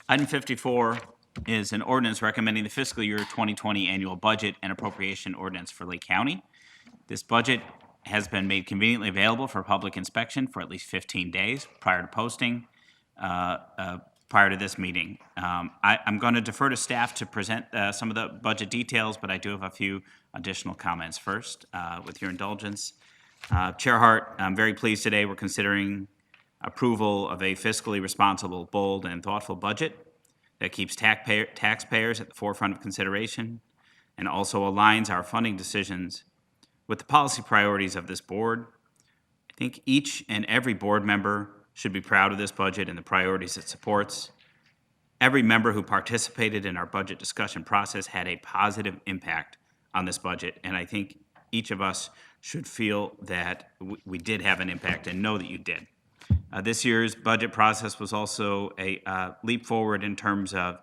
Item 54 is an ordinance recommending the fiscal year 2020 annual budget and appropriation ordinance for Lake County. This budget has been made conveniently available for public inspection for at least 15 days prior to posting, prior to this meeting. I'm going to defer to staff to present some of the budget details, but I do have a few additional comments first, with your indulgence. Chair Hart, I'm very pleased today we're considering approval of a fiscally responsible, bold, and thoughtful budget that keeps taxpayers at the forefront of consideration and also aligns our funding decisions with the policy priorities of this board. I think each and every board member should be proud of this budget and the priorities it supports. Every member who participated in our budget discussion process had a positive impact on this budget, and I think each of us should feel that we did have an impact and know that you did. This year's budget process was also a leap forward in terms of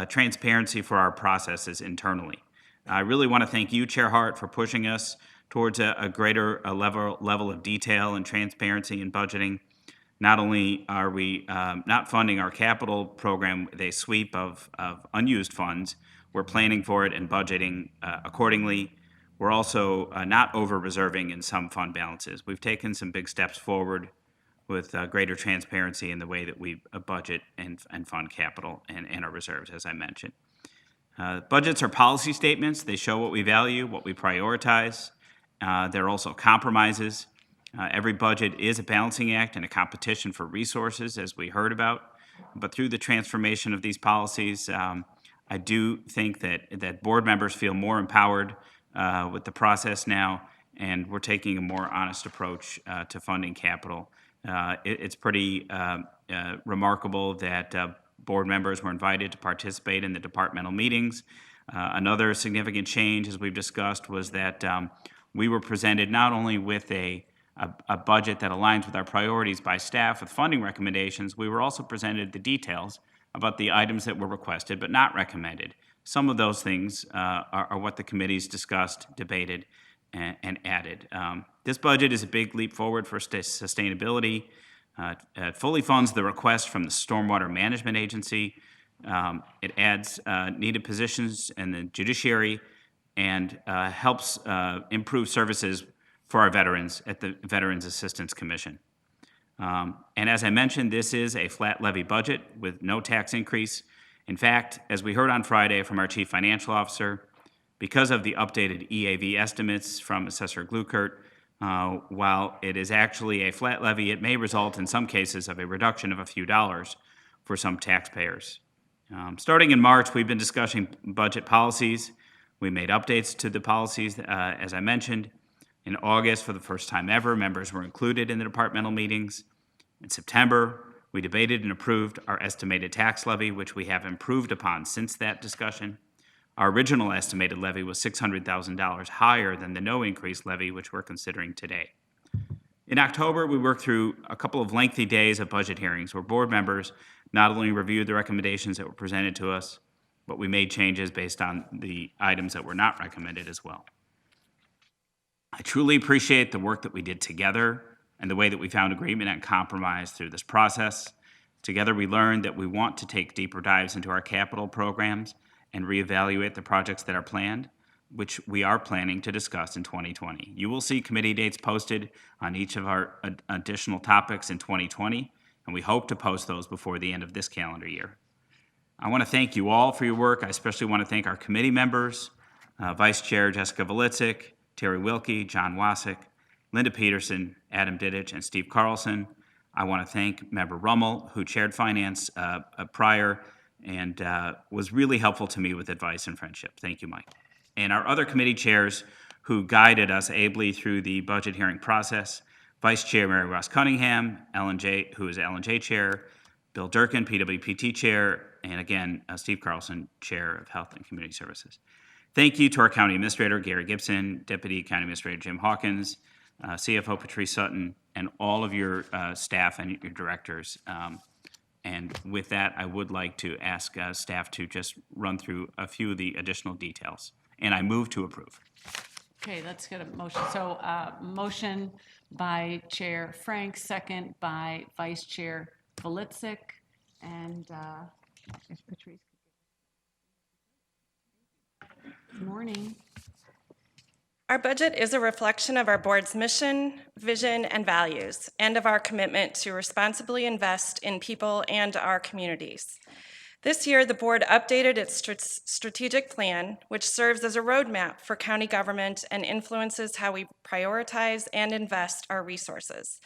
transparency for our processes internally. I really want to thank you, Chair Hart, for pushing us towards a greater level of detail and transparency in budgeting. Not only are we not funding our capital program with a sweep of unused funds, we're planning for it and budgeting accordingly. We're also not over-reserving in some fund balances. We've taken some big steps forward with greater transparency in the way that we budget and fund capital and our reserves, as I mentioned. Budgets are policy statements. They show what we value, what we prioritize. They're also compromises. Every budget is a balancing act and a competition for resources, as we heard about. But through the transformation of these policies, I do think that board members feel more empowered with the process now, and we're taking a more honest approach to funding capital. It's pretty remarkable that board members were invited to participate in the departmental meetings. Another significant change, as we've discussed, was that we were presented not only with a budget that aligns with our priorities by staff with funding recommendations, we were also presented the details about the items that were requested but not recommended. Some of those things are what the committees discussed, debated, and added. This budget is a big leap forward for sustainability. It fully funds the request from the Stormwater Management Agency. It adds needed positions in the judiciary and helps improve services for our veterans at the Veterans Assistance Commission. And as I mentioned, this is a flat levy budget with no tax increase. In fact, as we heard on Friday from our Chief Financial Officer, because of the updated EAV estimates from Assessor Gluckert, while it is actually a flat levy, it may result in some cases of a reduction of a few dollars for some taxpayers. Starting in March, we've been discussing budget policies. We made updates to the policies, as I mentioned. In August, for the first time ever, members were included in the departmental meetings. In September, we debated and approved our estimated tax levy, which we have improved upon since that discussion. Our original estimated levy was $600,000 higher than the no increase levy, which we're considering today. In October, we worked through a couple of lengthy days of budget hearings where board members not only reviewed the recommendations that were presented to us, but we made changes based on the items that were not recommended as well. I truly appreciate the work that we did together and the way that we found agreement and compromise through this process. Together, we learned that we want to take deeper dives into our capital programs and reevaluate the projects that are planned, which we are planning to discuss in 2020. You will see committee dates posted on each of our additional topics in 2020, and we hope to post those before the end of this calendar year. I want to thank you all for your work. I especially want to thank our committee members, Vice Chair Jessica Volitzik, Terry Wilkie, John Wasik, Linda Peterson, Adam Didich, and Steve Carlson. I want to thank Member Rummel, who chaired Finance prior and was really helpful to me with advice and friendship. Thank you, Mike. And our other committee chairs who guided us ably through the budget hearing process, Vice Chair Mary Ross Cunningham, who is L&J Chair, Bill Durkin, PWPT Chair, and again, Steve Carlson, Chair of Health and Community Services. Thank you to our County Administrator, Gary Gibson, Deputy County Administrator, Jim Hawkins, CFO, Patrice Sutton, and all of your staff and your directors. And with that, I would like to ask staff to just run through a few of the additional details. And I move to approve. Okay, let's get a motion. So motion by Chair Frank, second by Vice Chair Volitzik. And Good morning. Our budget is a reflection of our board's mission, vision, and values, and of our commitment to responsibly invest in people and our communities. This year, the board updated its strategic plan, which serves as a roadmap for county government and influences how we prioritize and invest our resources.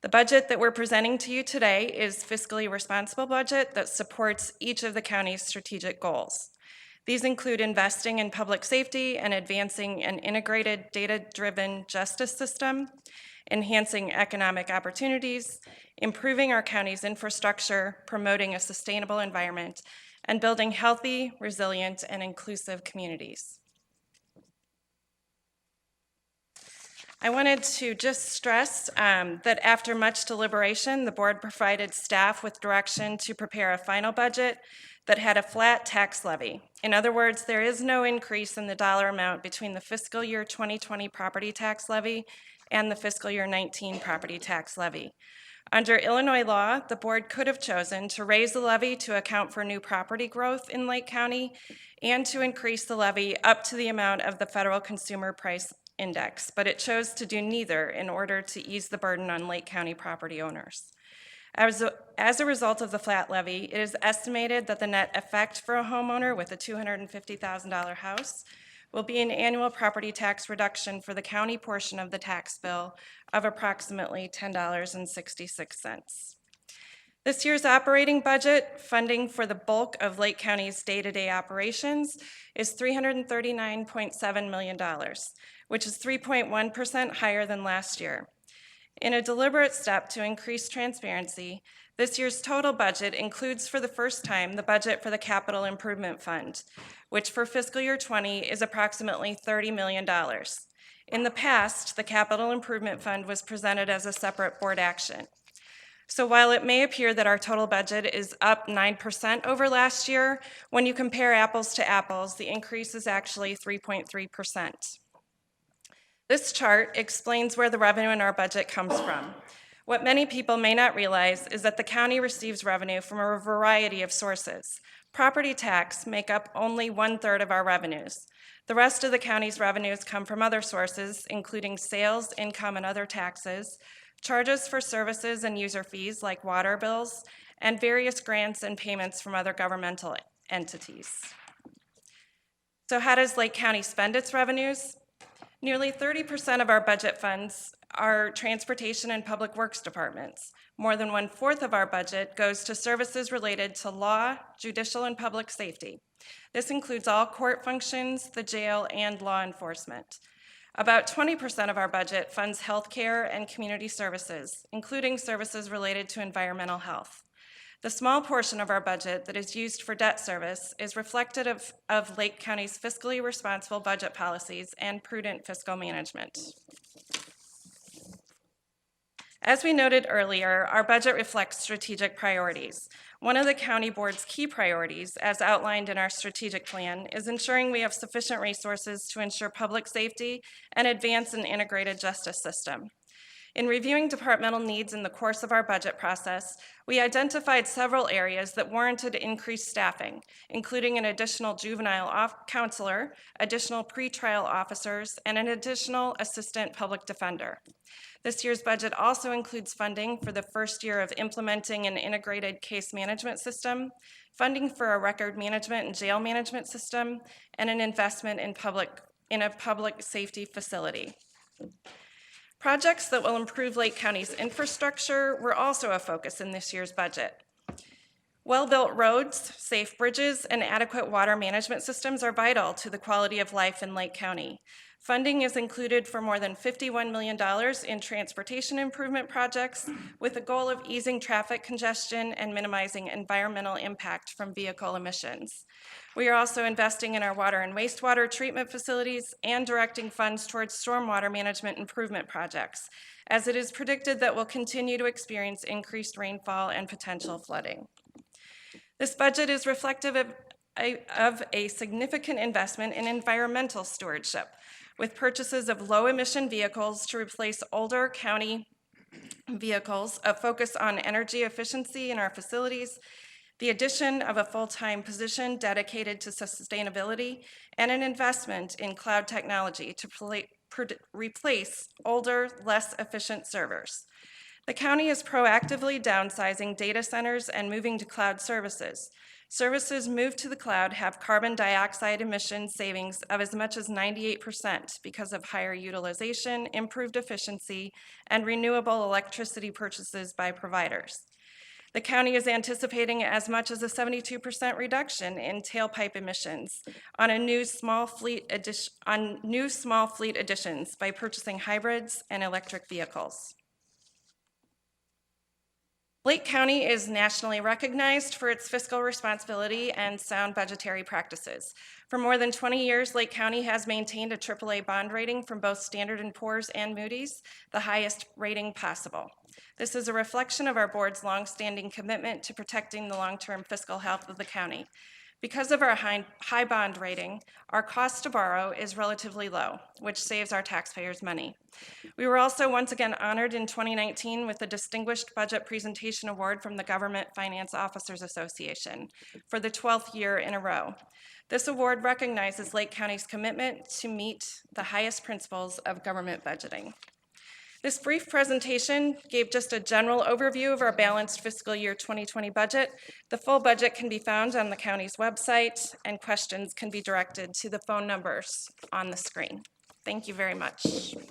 The budget that we're presenting to you today is fiscally responsible budget that supports each of the county's strategic goals. These include investing in public safety and advancing an integrated, data-driven justice system, enhancing economic opportunities, improving our county's infrastructure, promoting a sustainable environment, and building healthy, resilient, and inclusive communities. I wanted to just stress that after much deliberation, the board provided staff with direction to prepare a final budget that had a flat tax levy. In other words, there is no increase in the dollar amount between the fiscal year 2020 property tax levy and the fiscal year 19 property tax levy. Under Illinois law, the board could have chosen to raise the levy to account for new property growth in Lake County and to increase the levy up to the amount of the federal consumer price index, but it chose to do neither in order to ease the burden on Lake County property owners. As a result of the flat levy, it is estimated that the net effect for a homeowner with a $250,000 house will be an annual property tax reduction for the county portion of the tax bill of approximately $10.66. This year's operating budget, funding for the bulk of Lake County's day-to-day operations, is $339.7 million, which is 3.1% higher than last year. In a deliberate step to increase transparency, this year's total budget includes for the first time the budget for the Capital Improvement Fund, which for fiscal year 20 is approximately $30 million. In the past, the Capital Improvement Fund was presented as a separate board action. So while it may appear that our total budget is up 9% over last year, when you compare apples to apples, the increase is actually 3.3%. This chart explains where the revenue in our budget comes from. What many people may not realize is that the county receives revenue from a variety of sources. Property tax make up only 1/3 of our revenues. The rest of the county's revenues come from other sources, including sales, income, and other taxes, charges for services and user fees like water bills, and various grants and payments from other governmental entities. So how does Lake County spend its revenues? Nearly 30% of our budget funds are transportation and public works departments. More than 1/4 of our budget goes to services related to law, judicial, and public safety. This includes all court functions, the jail, and law enforcement. About 20% of our budget funds healthcare and community services, including services related to environmental health. The small portion of our budget that is used for debt service is reflective of Lake County's fiscally responsible budget policies and prudent fiscal management. As we noted earlier, our budget reflects strategic priorities. One of the county board's key priorities, as outlined in our strategic plan, is ensuring we have sufficient resources to ensure public safety and advance an integrated justice system. In reviewing departmental needs in the course of our budget process, we identified several areas that warranted increased staffing, including an additional juvenile counselor, additional pretrial officers, and an additional assistant public defender. This year's budget also includes funding for the first year of implementing an integrated case management system, funding for a record management and jail management system, and an investment in a public safety facility. Projects that will improve Lake County's infrastructure were also a focus in this year's budget. Well-built roads, safe bridges, and adequate water management systems are vital to the quality of life in Lake County. Funding is included for more than $51 million in transportation improvement projects with the goal of easing traffic congestion and minimizing environmental impact from vehicle emissions. We are also investing in our water and wastewater treatment facilities and directing funds towards stormwater management improvement projects, as it is predicted that we'll continue to experience increased rainfall and potential flooding. This budget is reflective of a significant investment in environmental stewardship, with purchases of low-emission vehicles to replace older county vehicles, a focus on energy efficiency in our facilities, the addition of a full-time position dedicated to sustainability, and an investment in cloud technology to replace older, less efficient servers. The county is proactively downsizing data centers and moving to cloud services. Services moved to the cloud have carbon dioxide emission savings of as much as 98% because of higher utilization, improved efficiency, and renewable electricity purchases by providers. The county is anticipating as much as a 72% reduction in tailpipe emissions on new small fleet additions by purchasing hybrids and electric vehicles. Lake County is nationally recognized for its fiscal responsibility and sound budgetary practices. For more than 20 years, Lake County has maintained a AAA bond rating from both Standard & Poor's and Moody's, the highest rating possible. This is a reflection of our board's longstanding commitment to protecting the long-term fiscal health of the county. Because of our high bond rating, our cost to borrow is relatively low, which saves our taxpayers money. We were also once again honored in 2019 with the Distinguished Budget Presentation Award from the Government Finance Officers Association for the 12th year in a row. This award recognizes Lake County's commitment to meet the highest principles of government budgeting. This brief presentation gave just a general overview of our balanced fiscal year 2020 budget. The full budget can be found on the county's website, and questions can be directed to the phone numbers on the screen. Thank you very much.